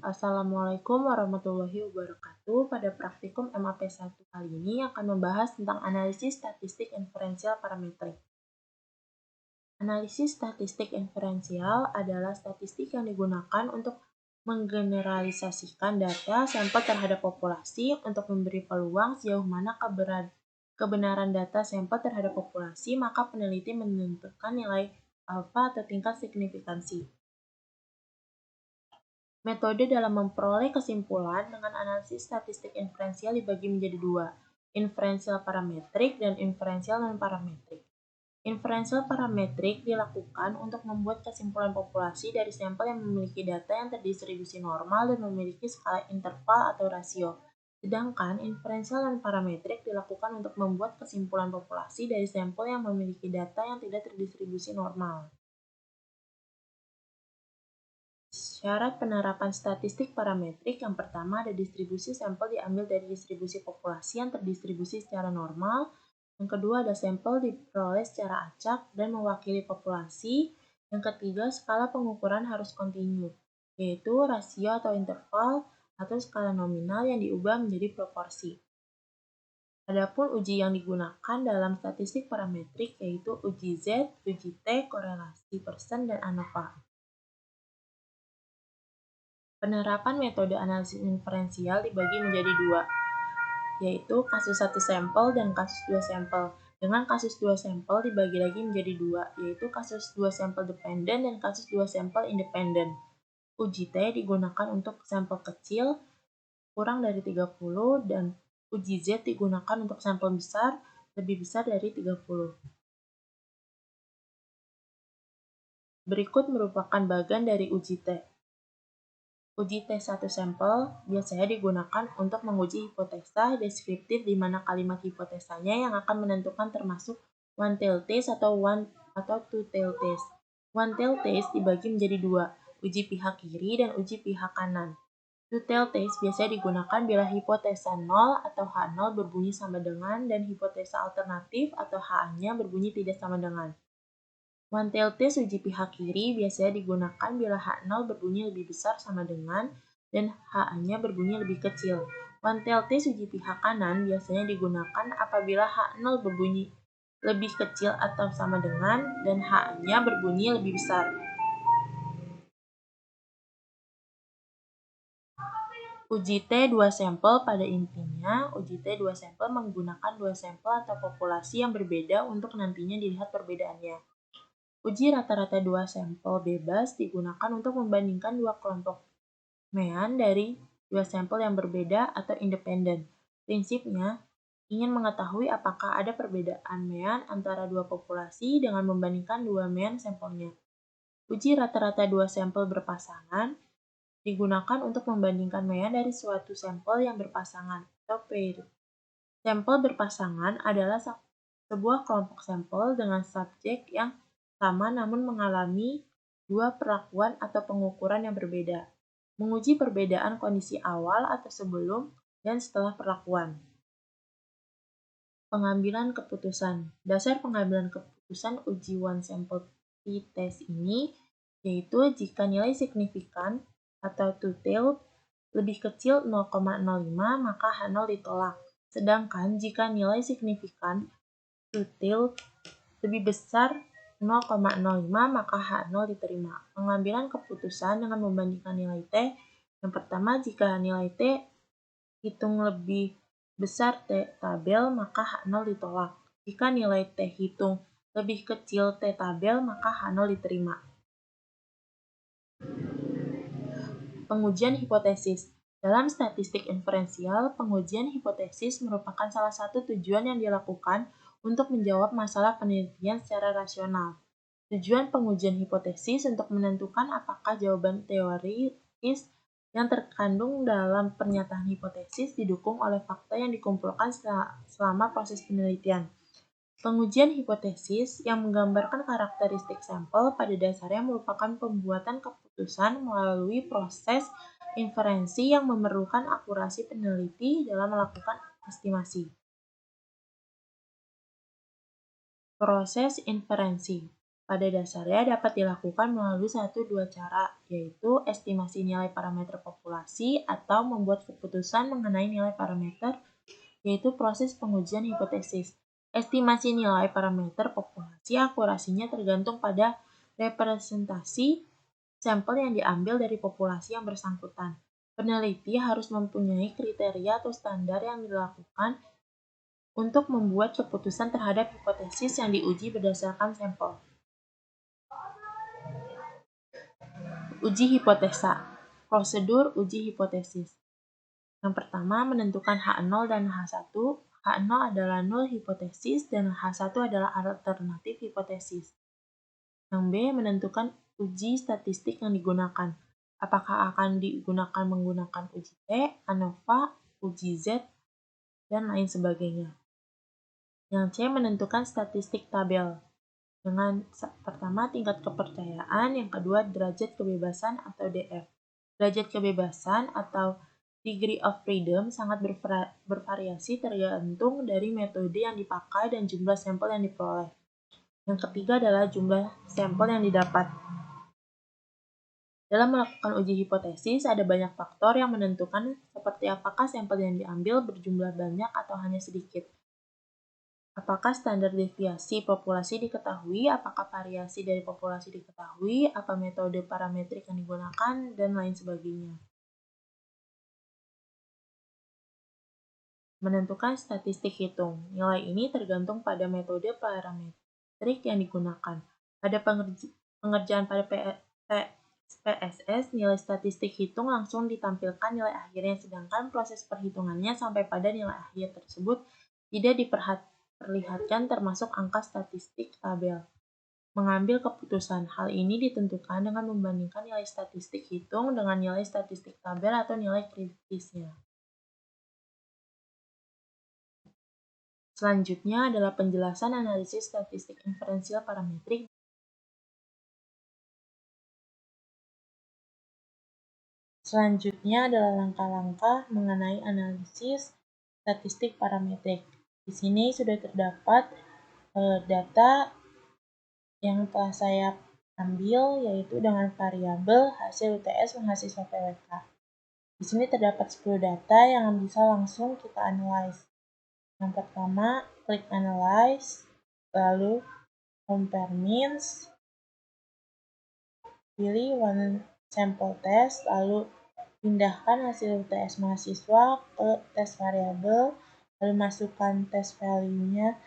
Assalamualaikum warahmatullahi wabarakatuh. Pada praktikum MAP1 kali ini akan membahas tentang analisis statistik inferensial parametrik. Analisis statistik inferensial adalah statistik yang digunakan untuk menggeneralisasikan data sampel terhadap populasi untuk memberi peluang sejauh mana kebenaran data sampel terhadap populasi, maka peneliti menentukan nilai alfa atau tingkat signifikansi. Metode dalam memperoleh kesimpulan dengan analisis statistik inferensial dibagi menjadi dua, inferensial parametrik dan inferensial non-parametrik. Inferensial parametrik dilakukan untuk membuat kesimpulan populasi dari sampel yang memiliki data yang terdistribusi normal dan memiliki skala interval atau rasio. Sedangkan inferensial non-parametrik dilakukan untuk membuat kesimpulan populasi dari sampel yang memiliki data yang tidak terdistribusi normal. Syarat penerapan statistik parametrik yang pertama ada distribusi sampel diambil dari distribusi populasi yang terdistribusi secara normal. Yang kedua ada sampel diperoleh secara acak dan mewakili populasi. Yang ketiga skala pengukuran harus kontinu, yaitu rasio atau interval atau skala nominal yang diubah menjadi proporsi. Adapun uji yang digunakan dalam statistik parametrik yaitu uji Z, uji T, korelasi persen, dan ANOVA. Penerapan metode analisis inferensial dibagi menjadi dua, yaitu kasus 1 sampel dan kasus 2 sampel. Dengan kasus 2 sampel dibagi lagi menjadi dua, yaitu kasus 2 sampel dependen dan kasus 2 sampel independen. Uji T digunakan untuk sampel kecil, kurang dari 30, dan uji Z digunakan untuk sampel besar, lebih besar dari 30. Berikut merupakan bagian dari uji T. Uji T1 sampel biasanya digunakan untuk menguji hipotesa deskriptif di mana kalimat hipotesanya yang akan menentukan termasuk one-tailed test atau two-tailed test. One-tailed test dibagi menjadi dua, uji pihak kiri dan uji pihak kanan. Two-tailed test biasanya digunakan bila hipotesa 0 atau H0 berbunyi sama dengan dan hipotesa alternatif atau HA-nya berbunyi tidak sama dengan. One-tailed test uji pihak kiri biasanya digunakan bila H0 berbunyi lebih besar sama dengan dan HA-nya berbunyi lebih kecil. One-tailed test uji pihak kanan biasanya digunakan apabila H0 berbunyi lebih kecil atau sama dengan dan HA-nya berbunyi lebih besar. Uji T2 sampel pada intinya, uji T2 sampel menggunakan dua sampel atau populasi yang berbeda untuk nantinya dilihat perbedaannya. Uji rata-rata 2 sampel bebas digunakan untuk membandingkan dua kelompok mean dari 2 sampel yang berbeda atau independen. Prinsipnya, ingin mengetahui apakah ada perbedaan mean antara dua populasi dengan membandingkan dua mean sampelnya. Uji rata-rata 2 sampel berpasangan digunakan untuk membandingkan mean dari suatu sampel yang berpasangan atau pair. Sampel berpasangan adalah sebuah kelompok sampel dengan subjek yang sama namun mengalami dua perlakuan atau pengukuran yang berbeda. Menguji perbedaan kondisi awal atau sebelum dan setelah perlakuan. Pengambilan keputusan. Dasar pengambilan keputusan uji one sample t-test ini yaitu jika nilai signifikan atau two-tailed lebih kecil 0,05 maka H0 ditolak. Sedangkan jika nilai signifikan two-tailed lebih besar 0,05 maka H0 diterima. Pengambilan keputusan dengan membandingkan nilai T. Yang pertama, jika nilai T hitung lebih besar T tabel maka H0 ditolak. Jika nilai T hitung lebih kecil T tabel maka H0 diterima. Pengujian hipotesis. Dalam statistik inferensial, pengujian hipotesis merupakan salah satu tujuan yang dilakukan untuk menjawab masalah penelitian secara rasional. Tujuan pengujian hipotesis untuk menentukan apakah jawaban teoritis yang terkandung dalam pernyataan hipotesis didukung oleh fakta yang dikumpulkan selama proses penelitian. Pengujian hipotesis yang menggambarkan karakteristik sampel pada dasarnya merupakan pembuatan keputusan melalui proses inferensi yang memerlukan akurasi peneliti dalam melakukan estimasi. Proses inferensi. Pada dasarnya dapat dilakukan melalui 1-2 cara, yaitu estimasi nilai parameter populasi atau membuat keputusan mengenai nilai parameter, yaitu proses pengujian hipotesis. Estimasi nilai parameter populasi akurasinya tergantung pada representasi sampel yang diambil dari populasi yang bersangkutan. Peneliti harus mempunyai kriteria atau standar yang dilakukan untuk membuat keputusan terhadap hipotesis yang diuji berdasarkan sampel. Uji hipotesa. Prosedur uji hipotesis. Yang pertama, menentukan H0 dan H1. H0 adalah nol hipotesis dan H1 adalah alternatif hipotesis. Yang B, menentukan uji statistik yang digunakan. Apakah akan digunakan menggunakan uji T, ANOVA, uji Z, dan lain sebagainya. Yang C, menentukan statistik tabel. Dengan pertama tingkat kepercayaan, yang kedua derajat kebebasan atau DF. Derajat kebebasan atau degree of freedom sangat bervariasi tergantung dari metode yang dipakai dan jumlah sampel yang diperoleh. Yang ketiga adalah jumlah sampel yang didapat. Dalam melakukan uji hipotesis, ada banyak faktor yang menentukan seperti apakah sampel yang diambil berjumlah banyak atau hanya sedikit. Apakah standar deviasi populasi diketahui, apakah variasi dari populasi diketahui, apa metode parametrik yang digunakan, dan lain sebagainya. Menentukan statistik hitung. Nilai ini tergantung pada metode parametrik yang digunakan. Pada pengerjaan pada PSS, nilai statistik hitung langsung ditampilkan nilai akhirnya, sedangkan proses perhitungannya sampai pada nilai akhir tersebut tidak diperlihatkan termasuk angka statistik tabel. Mengambil keputusan. Hal ini ditentukan dengan membandingkan nilai statistik hitung dengan nilai statistik tabel atau nilai kritisnya. Selanjutnya adalah penjelasan analisis statistik inferensial parametrik. Selanjutnya adalah langkah-langkah mengenai analisis statistik parametrik. Di sini sudah terdapat data yang telah saya ambil, yaitu dengan variabel hasil UTS mahasiswa PWK. Di sini terdapat 10 data yang bisa langsung kita analyze. Yang pertama, klik analyze, lalu compare means, pilih one sample test, lalu pindahkan hasil UTS mahasiswa ke tes variabel, lalu masukkan tes value-nya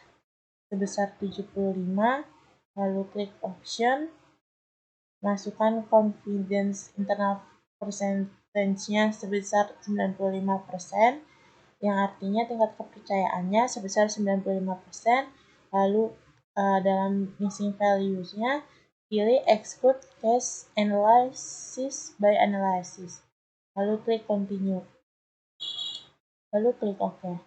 sebesar 75, lalu klik option, masukkan confidence interval percentage-nya sebesar 95%, yang artinya tingkat kepercayaannya sebesar 95%, lalu dalam missing values-nya pilih exclude case analysis by analysis, lalu klik continue, lalu klik OK.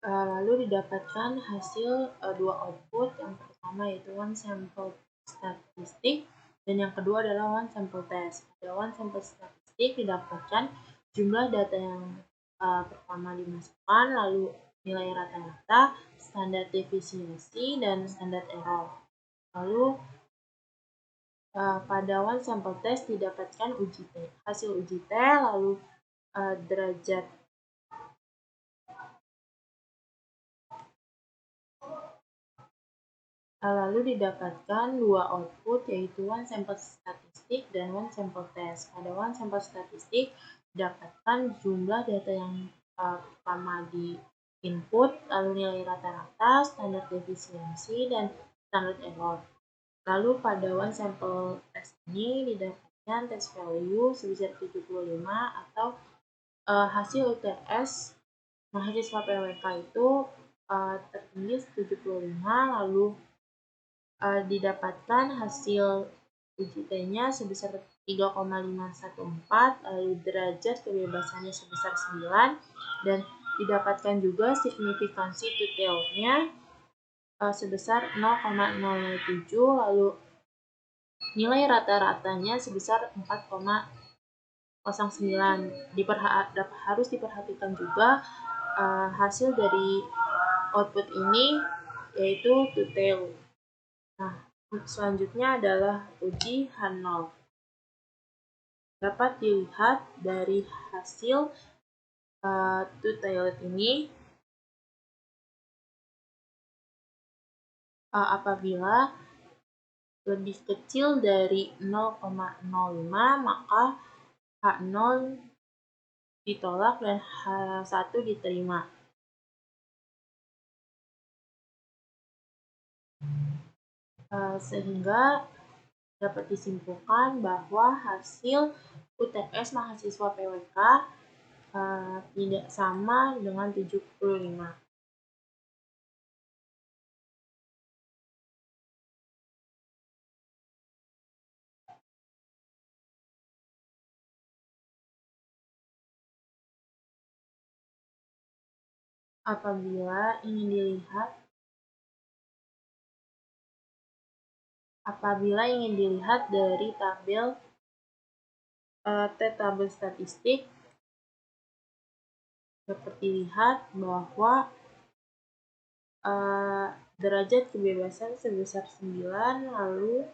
Lalu didapatkan hasil dua output, yang pertama yaitu one sample statistik dan yang kedua adalah one sample test. Pada one sample statistik didapatkan jumlah data yang pertama dimasukkan, lalu nilai rata-rata, standar defisiensi, dan standar error. Lalu pada one sample test didapatkan uji T, hasil uji T, lalu derajat lalu didapatkan dua output, yaitu one sample statistik dan one sample test. Pada one sample statistik didapatkan jumlah data yang pertama di input, lalu nilai rata-rata, standar defisiensi, dan standar error. Lalu pada one sample test ini didapatkan test value sebesar 75 atau hasil UTS mahasiswa PWK itu tertinggi 75, lalu didapatkan hasil uji T-nya sebesar 3,514, lalu derajat kebebasannya sebesar 9, dan didapatkan juga signifikansi detailnya sebesar 0,007, lalu nilai rata-ratanya sebesar 4,0 Harus diperhatikan juga hasil dari output ini, yaitu two-tailed. Nah, selanjutnya adalah uji H0. Dapat dilihat dari hasil two-tailed ini, apabila lebih kecil dari 0,05 maka H0 ditolak dan H1 diterima. Sehingga dapat disimpulkan bahwa hasil UTS mahasiswa PWK tidak sama dengan 75. Apabila ingin dilihat dari tabel tabel statistik, dapat dilihat bahwa derajat kebebasan sebesar 9, lalu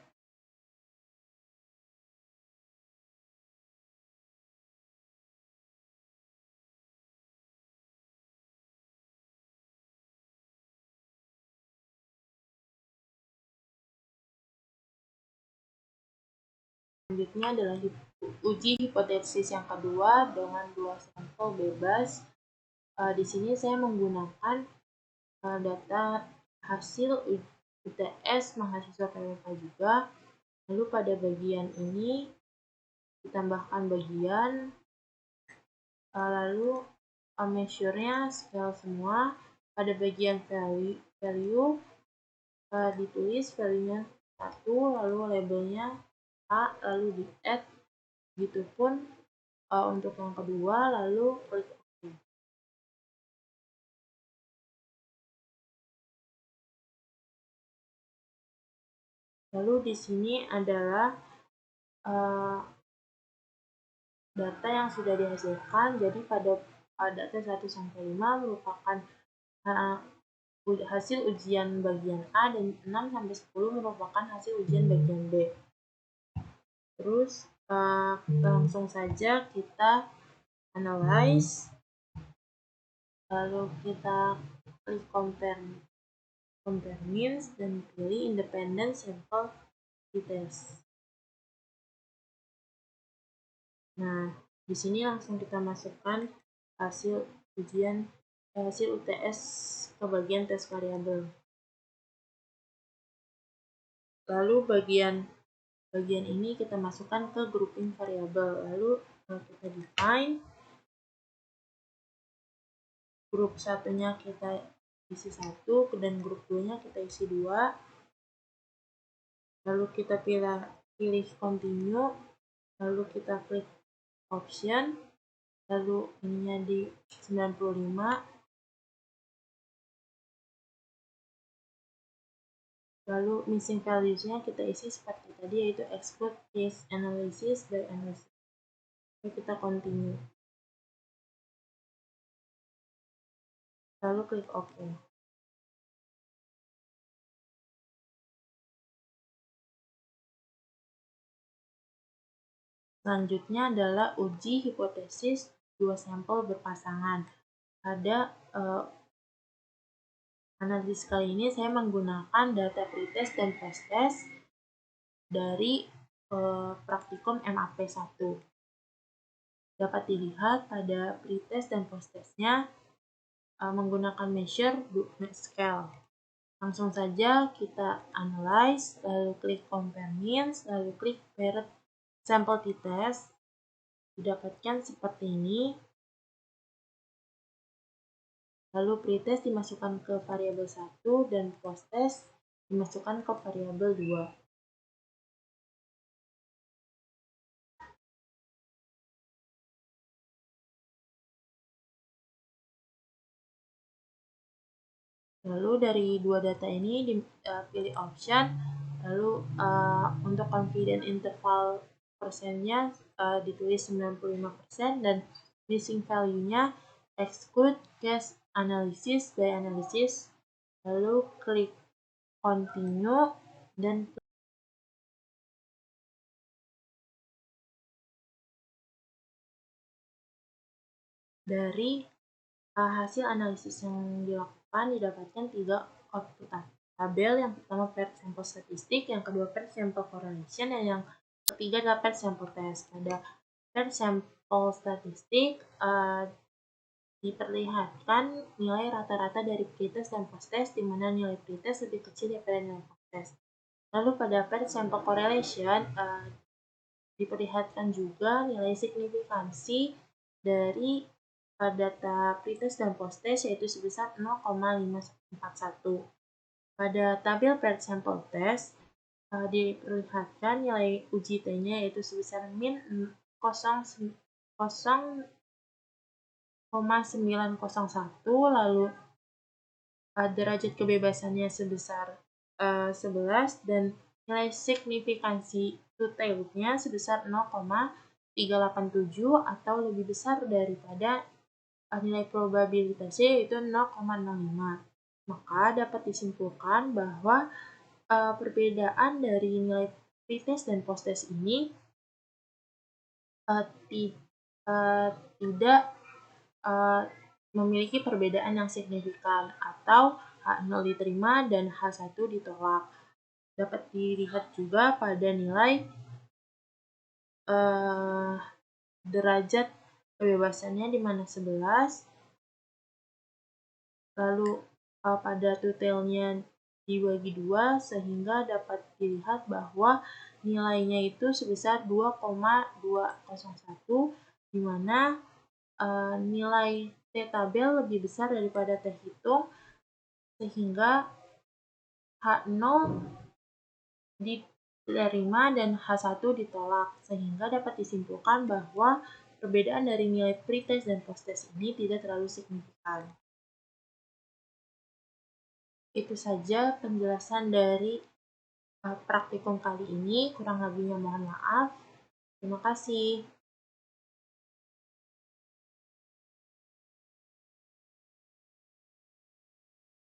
selanjutnya adalah uji hipotesis yang kedua dengan 2 sampel bebas. Di sini saya menggunakan data hasil UTS mahasiswa PWK juga. Lalu pada bagian ini ditambahkan bagian, lalu measure-nya scale semua. Pada bagian value ditulis value-nya 1, lalu labelnya A, lalu di add, gitu pun untuk yang kedua, lalu klik OK. Lalu di sini adalah data yang sudah dihasilkan. Jadi pada data 1 sampai 5 merupakan hasil ujian bagian A, dan 6 sampai 10 merupakan hasil ujian bagian B. Terus langsung saja kita analyze, lalu kita klik compare means dan pilih independent sample t-test. Nah, di sini langsung kita masukkan hasil UTS ke bagian tes variabel. Lalu bagian ini kita masukkan ke grouping variabel. Lalu kita define grup satunya kita isi 1 dan grup 2-nya kita isi 2. Lalu kita pilih continue, lalu kita klik option, lalu ininya di 95. Lalu missing values-nya kita isi seperti tadi, yaitu exclude case analysis by analysis. Lalu kita continue. Lalu klik OK. Selanjutnya adalah uji hipotesis 2 sampel berpasangan. Pada analisis kali ini saya menggunakan data pretest dan posttest dari praktikum MAP 1. Dapat dilihat pada pretest dan posttestnya menggunakan measure scale. Langsung saja kita analyze, lalu klik compare means, lalu klik paired sample t-test. Didapatkan seperti ini. Lalu pretest dimasukkan ke variabel 1 dan posttest dimasukkan ke variabel 2. Lalu dari dua data ini pilih option, lalu untuk confidence interval persennya ditulis 95% dan missing value-nya exclude case analysis by analysis, lalu klik continue dan dari hasil analisis yang dilakukan didapatkan 3 output tabel. Yang pertama paired sample statistik, yang kedua paired sample correlation, dan yang ketiga adalah paired sample test. Pada paired sample statistik diperlihatkan nilai rata-rata dari pretest dan post-test, di mana nilai pretest lebih kecil daripada nilai post-test. Lalu pada paired sample correlation diperlihatkan juga nilai signifikansi dari data pretest dan post-test, yaitu sebesar 0,541. Pada tabel paired sample test diperlihatkan nilai uji T-nya yaitu sebesar min 0,901, lalu derajat kebebasannya sebesar 11 dan nilai signifikansi two-tailed-nya sebesar 0,387 atau lebih besar daripada nilai probabilitasnya yaitu 0,05. Maka dapat disimpulkan bahwa perbedaan dari nilai pretest dan post-test ini tidak memiliki perbedaan yang signifikan, atau H0 diterima dan H1 ditolak. Dapat dilihat juga pada nilai derajat kebebasannya di mana 11, lalu pada two-tailed-nya dibagi 2 sehingga dapat dilihat bahwa nilainya itu sebesar 2,201, di mana nilai T tabel lebih besar daripada T hitung sehingga H0 diterima dan H1 ditolak, sehingga dapat disimpulkan bahwa perbedaan dari nilai pretest dan post-test ini tidak terlalu signifikan. Itu saja penjelasan dari praktikum kali ini, kurang lebihnya mohon maaf. Terima kasih.